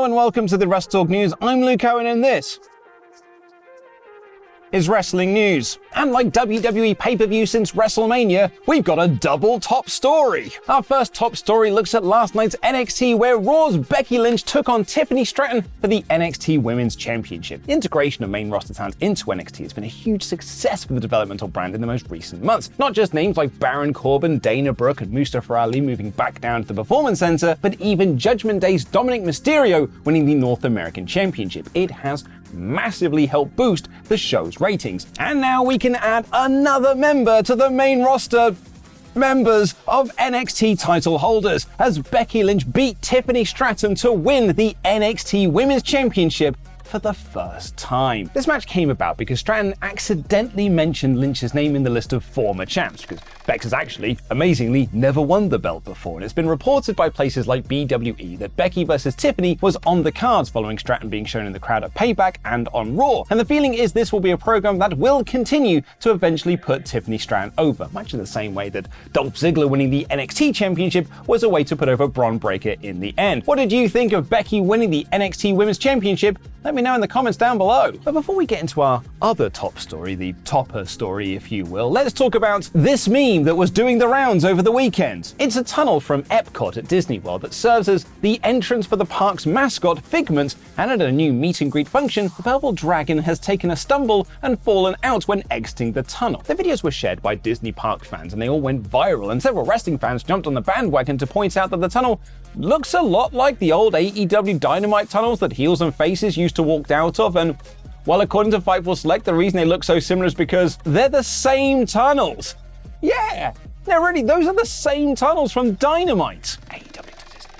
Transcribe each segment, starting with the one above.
Hello and welcome to the WrestleTalk News. I'm Luke Owen and this is wrestling news. And like WWE pay-per-view since WrestleMania, we've got a double top story. Our first top story looks at last night's NXT, where Raw's Becky Lynch took on Tiffany Stratton for the NXT Women's Championship. The integration of main roster talent into NXT has been a huge success for the developmental brand in the most recent months. Not just names like Baron Corbin, Dana Brooke, and Mustafa Ali moving back down to the Performance Center, but even Judgment Day's Dominic Mysterio winning the North American Championship. It has massively helped boost the show's ratings. And now we can add another member to the main roster members of NXT title holders, as Becky Lynch beat Tiffany Stratton to win the NXT Women's Championship for the first time. This match came about because Stratton accidentally mentioned Lynch's name in the list of former champs, because Bex has actually, amazingly, never won the belt before, and it's been reported by places like WWE that Becky versus Tiffany was on the cards following Stratton being shown in the crowd at Payback and on Raw, and the feeling is this will be a program that will continue to eventually put Tiffany Stratton over, much in the same way that Dolph Ziggler winning the NXT Championship was a way to put over Bron Breakker in the end. What did you think of Becky winning the NXT Women's Championship? Let me know in the comments down below. But before we get into our other top story, the topper story if you will, let's talk about this meme that was doing the rounds over the weekend. It's a tunnel from Epcot at Disney World that serves as the entrance for the park's mascot, Figment, and at a new meet and greet function, the purple dragon has taken a stumble and fallen out when exiting the tunnel. The videos were shared by Disney Park fans and they all went viral, and several wrestling fans jumped on the bandwagon to point out that the tunnel looks a lot like the old AEW Dynamite tunnels that heels and faces used to walk out of, and well, according to Fightful Select, the reason they look so similar is because they're the same tunnels. Yeah, those are the same tunnels from Dynamite. AEW to Disney.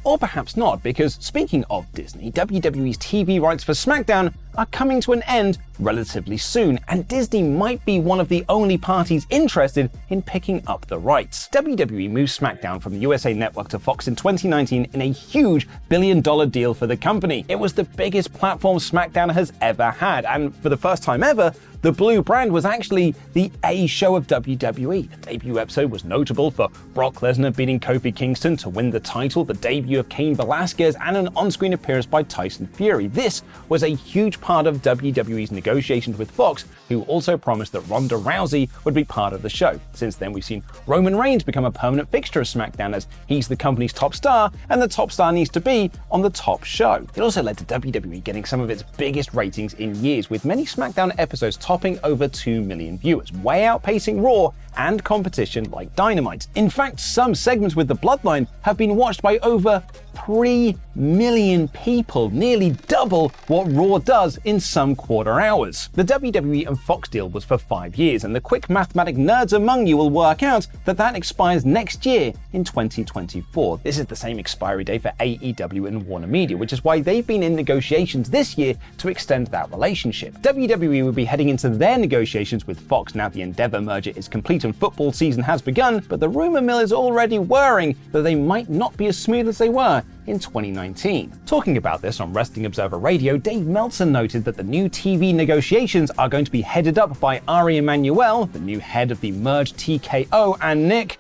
Or perhaps not, because speaking of Disney, WWE's TV rights for SmackDown are coming to an end relatively soon, and Disney might be one of the only parties interested in picking up the rights. WWE moved SmackDown from the USA Network to Fox in 2019 in a huge billion-dollar deal for the company. It was the biggest platform SmackDown has ever had, and for the first time ever, the blue brand was actually the A show of WWE. The debut episode was notable for Brock Lesnar beating Kofi Kingston to win the title, the debut of Cain Velasquez, and an on-screen appearance by Tyson Fury. This was a huge part of WWE's negotiations with Fox, who also promised that Ronda Rousey would be part of the show. Since then, we've seen Roman Reigns become a permanent fixture of SmackDown, as he's the company's top star, and the top star needs to be on the top show. It also led to WWE getting some of its biggest ratings in years, with many SmackDown episodes topping over 2 million viewers, way outpacing Raw and competition like Dynamite. In fact, some segments with the Bloodline have been watched by over 3 million people, nearly double what Raw does in some quarter hours. The WWE and Fox deal was for 5 years, and the quick mathematic nerds among you will work out that that expires next year in 2024. This is the same expiry date for AEW and Warner Media, which is why they've been in negotiations this year to extend that relationship. WWE will be heading into their negotiations with Fox now the Endeavor merger is complete and football season has begun, but the rumor mill is already worrying that they might not be as smooth as they were in 2019. Talking about this on Wrestling Observer Radio, Dave Meltzer noted that the new TV negotiations are going to be headed up by Ari Emanuel, the new head of the merged TKO, and Nick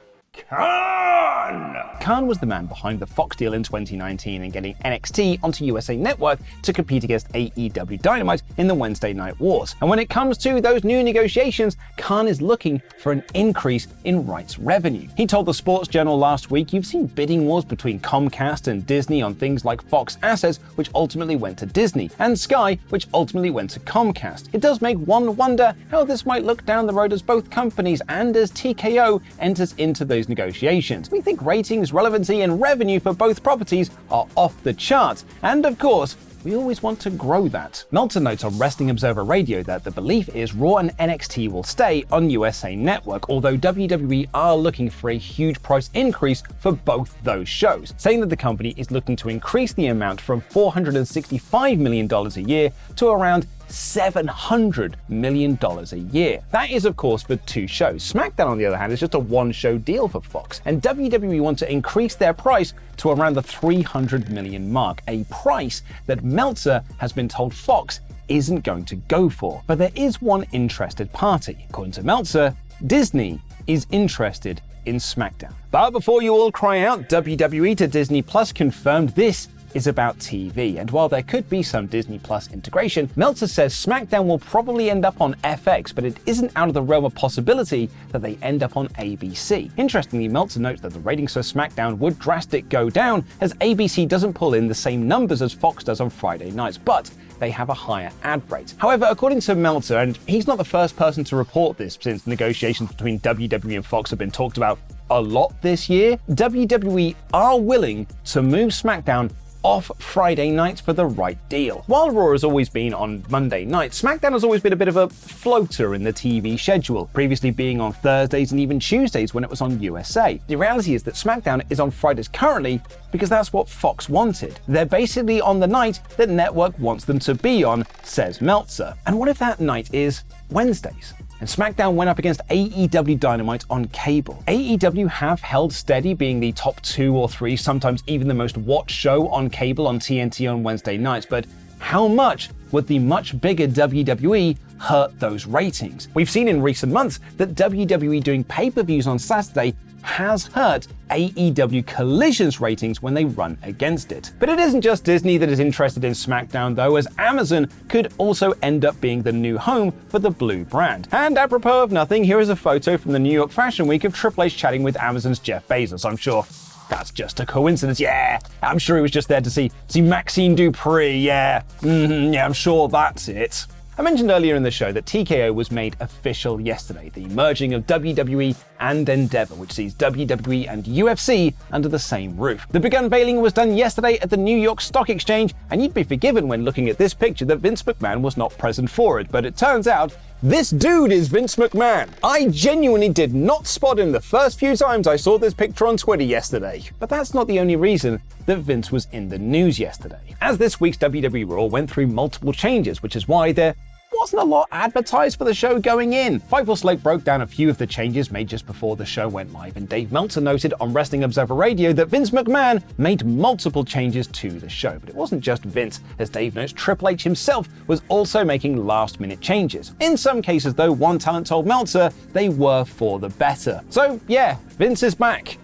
Khan. Khan was the man behind the Fox deal in 2019 and getting NXT onto USA Network to compete against AEW Dynamite in the Wednesday Night Wars. And when it comes to those new negotiations, Khan is looking for an increase in rights revenue. He told the Sports Journal last week, "You've seen bidding wars between Comcast and Disney on things like Fox assets, which ultimately went to Disney, and Sky, which ultimately went to Comcast. It does make one wonder how this might look down the road as both companies and as TKO enters into those negotiations. We think ratings, relevancy, and revenue for both properties are off the charts, and of course, we always want to grow that." Meltzer notes on Wrestling Observer Radio that the belief is Raw and NXT will stay on USA Network, although WWE are looking for a huge price increase for both those shows, saying that the company is looking to increase the amount from $465 million a year to around $700 million a year. That is, of course, for 2 shows. SmackDown, on the other hand, is just a 1-show deal for Fox, and WWE want to increase their price to around the $300 million mark, a price that Meltzer has been told Fox isn't going to go for. But there is one interested party. According to Meltzer, Disney is interested in SmackDown. But before you all cry out, WWE to Disney Plus confirmed this is about TV, and while there could be some Disney Plus integration, Meltzer says SmackDown will probably end up on FX, but it isn't out of the realm of possibility that they end up on ABC. Interestingly, Meltzer notes that the ratings for SmackDown would drastically go down as ABC doesn't pull in the same numbers as Fox does on Friday nights, but they have a higher ad rate. However, according to Meltzer, and he's not the first person to report this since negotiations between WWE and Fox have been talked about a lot this year, WWE are willing to move SmackDown off Friday nights for the right deal. While Raw has always been on Monday nights, SmackDown has always been a bit of a floater in the TV schedule, previously being on Thursdays and even Tuesdays when it was on USA. The reality is that SmackDown is on Fridays currently because that's what Fox wanted. They're basically on the night that network wants them to be on, says Meltzer. And what if that night is Wednesdays? And SmackDown went up against AEW Dynamite on cable. AEW have held steady, being the top 2 or 3, sometimes even the most watched show on cable on TNT on Wednesday nights, but how much would the much bigger WWE hurt those ratings? We've seen in recent months that WWE doing pay-per-views on Saturday has hurt AEW Collision's ratings when they run against it. But it isn't just Disney that is interested in SmackDown though, as Amazon could also end up being the new home for the Blue brand. And apropos of nothing, here is a photo from the New York Fashion Week of Triple H chatting with Amazon's Jeff Bezos. I'm sure that's just a coincidence. Yeah, I'm sure he was just there to see Maxine Dupree. Yeah, yeah, I'm sure that's it. I mentioned earlier in the show that TKO was made official yesterday, the merging of WWE and Endeavor, which sees WWE and UFC under the same roof. The big unveiling was done yesterday at the New York Stock Exchange, and you'd be forgiven when looking at this picture that Vince McMahon was not present for it, but it turns out this dude is Vince McMahon. I genuinely did not spot him the first few times I saw this picture on Twitter yesterday. But that's not the only reason that Vince was in the news yesterday, as this week's WWE Raw went through multiple changes, which is why there wasn't a lot advertised for the show going in. Fightful Slate broke down a few of the changes made just before the show went live, and Dave Meltzer noted on Wrestling Observer Radio that Vince McMahon made multiple changes to the show. But it wasn't just Vince, as Dave notes Triple H himself was also making last-minute changes. In some cases though, one talent told Meltzer they were for the better. So yeah, Vince is back.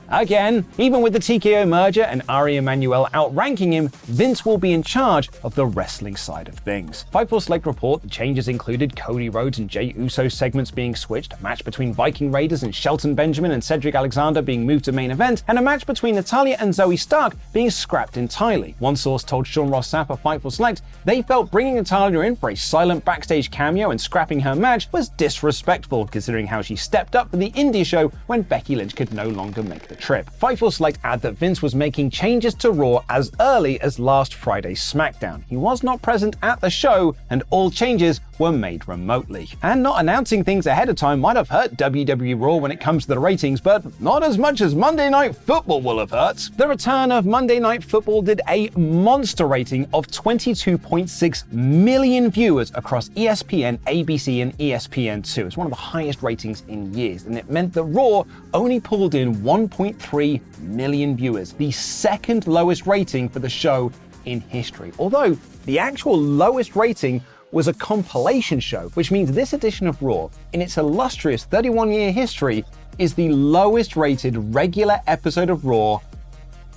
Again, even with the TKO merger and Ari Emanuel outranking him, Vince will be in charge of the wrestling side of things. Fightful Select report the changes included Cody Rhodes and Jey Uso segments being switched, a match between Viking Raiders and Shelton Benjamin and Cedric Alexander being moved to main event, and a match between Natalya and Zoe Stark being scrapped entirely. One source told Sean Ross Sapp of Fightful Select they felt bringing Natalya in for a silent backstage cameo and scrapping her match was disrespectful, considering how she stepped up for the indie show when Becky Lynch could no longer make the trip. Fightful Select add that Vince was making changes to Raw as early as last Friday's SmackDown. He was not present at the show, and all changes were made remotely. And not announcing things ahead of time might have hurt WWE Raw when it comes to the ratings, but not as much as Monday Night Football will have hurt. The return of Monday Night Football did a monster rating of 22.6 million viewers across ESPN, ABC, and ESPN2. It's one of the highest ratings in years, and it meant that Raw only pulled in 1.3 million viewers, the second lowest rating for the show in history. Although the actual lowest rating was a compilation show, which means this edition of Raw, in its illustrious 31-year history, is the lowest rated regular episode of Raw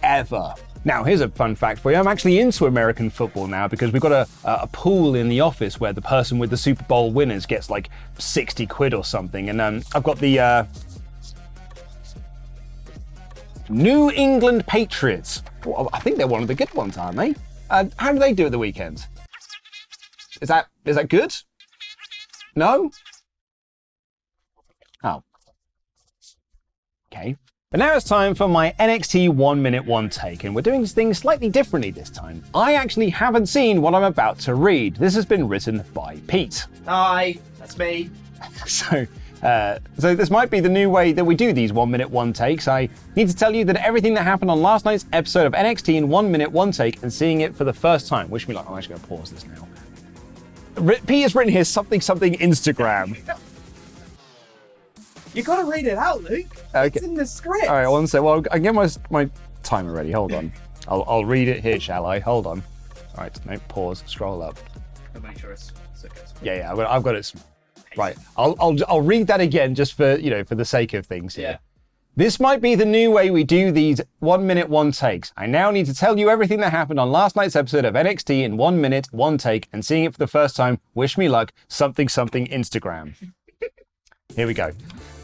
ever. Now, here's a fun fact for you. I'm actually into American football now because we've got a pool in the office where the person with the Super Bowl winners gets like 60 quid or something. And I've got the New England Patriots. Well, I think they're one of the good ones, aren't they? How do they do at the weekend? Is that good? No? Oh. Okay. But now it's time for my NXT 1 Minute 1 Take, and we're doing things slightly differently this time. I actually haven't seen what I'm about to read. This has been written by Pete. Hi, that's me. So this might be the new way that we do these 1 Minute 1 Takes. I need to tell you that everything that happened on last night's episode of NXT in 1 Minute 1 Take and seeing it for the first time. Wish me luck. I'm actually going to pause this now. Pete has written here something Instagram. You got to read it out, Luke. Okay. It's in the script. All right, one sec. Well, I can get my timer ready. Hold on. I'll read it here, shall I? Hold on. All right, no, pause. Scroll up. I'll make sure it's okay. Yeah, I've got it. Right, I'll read that again just for for the sake of things here. This might be the new way we do these 1 minute, 1 takes. I now need to tell you everything that happened on last night's episode of NXT in 1 minute, 1 take, and seeing it for the first time, wish me luck, something Instagram. Here we go.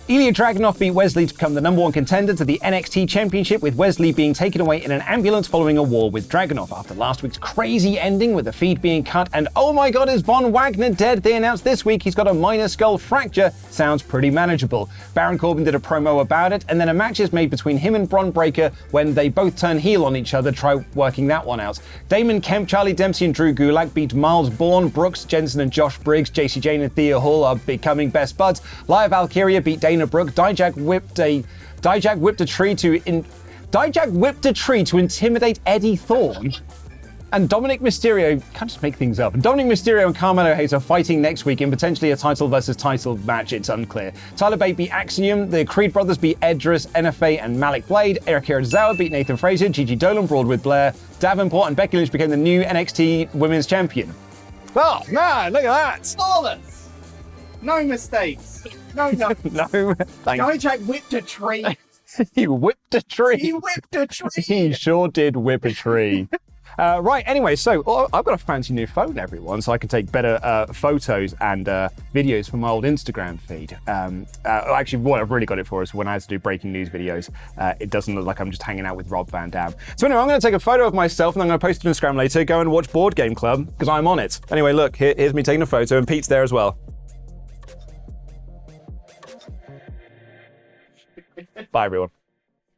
Ilya Dragunov beat Wesley to become the #1 contender to the NXT Championship, with Wesley being taken away in an ambulance following a war with Dragunov after last week's crazy ending with the feed being cut and oh my god, is Von Wagner dead? They announced this week he's got a minor skull fracture. Sounds pretty manageable. Baron Corbin did a promo about it, and then a match is made between him and Bron Breakker when they both turn heel on each other. Try working that one out. Damon Kemp, Charlie Dempsey and Drew Gulak beat Miles Bourne, Brooks Jensen and Josh Briggs. JC Jane and Thea Hall are becoming best buds. Laya Valkyria beat Dana Brooke. Dijak whipped a tree to intimidate Eddie Thorne. And Dominic Mysterio, can't just make things up. Dominic Mysterio and Carmelo Hayes are fighting next week in potentially a title versus title match. It's unclear. Tyler Bate beat Axiom. The Creed brothers beat Edris, NFA and Malik Blade. Eric Hirazawa beat Nathan Frazier. Gigi Dolan brawled with Blair Davenport, and Becky Lynch became the new NXT Women's Champion. Oh man, look at that! Flawless. No mistakes. No, nothing. No, thank you. Dijak whipped a tree. He whipped a tree. He whipped a tree. He sure did whip a tree. Right, anyway, so I've got a fancy new phone, everyone, so I can take better photos and videos from my old Instagram feed. Actually, what I've really got it for is when I have to do breaking news videos, it doesn't look like I'm just hanging out with Rob Van Dam. So anyway, I'm going to take a photo of myself and I'm going to post it on Instagram later. Go and watch Board Game Club, because I'm on it. Anyway, look, here's me taking a photo, and Pete's there as well. Bye, everyone.